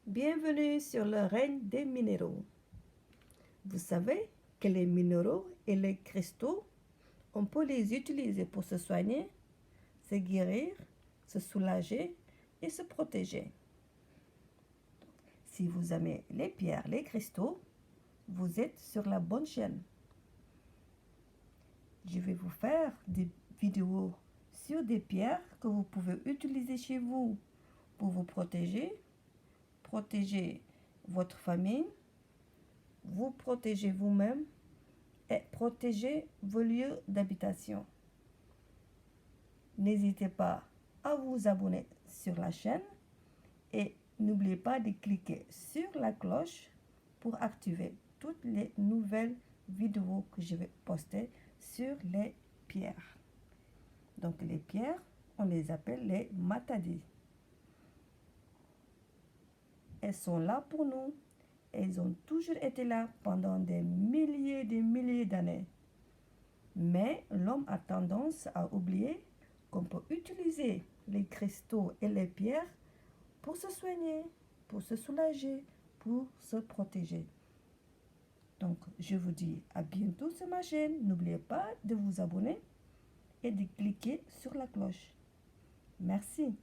Bienvenue sur le règne des minéraux. Vous savez que les minéraux et les cristaux, on peut les utiliser pour se soigner, se guérir, se soulager et se protéger. Si vous aimez les pierres, les cristaux, vous êtes sur la bonne chaîne. Je vais vous faire des vidéos sur des pierres que vous pouvez utiliser chez vous pour vous protéger votre famille, vous protéger vous-même et protéger vos lieux d'habitation. N'hésitez pas à vous abonner sur la chaîne et n'oubliez pas de cliquer sur la cloche pour activer toutes les nouvelles vidéos que je vais poster sur les pierres. Donc les pierres, on les appelle les matadis. Elles sont là pour nous. Elles ont toujours été là pendant des milliers d'années. Mais l'homme a tendance à oublier qu'on peut utiliser les cristaux et les pierres pour se soigner, pour se soulager, pour se protéger. Donc, je vous dis à bientôt sur ma chaîne. N'oubliez pas de vous abonner et de cliquer sur la cloche. Merci.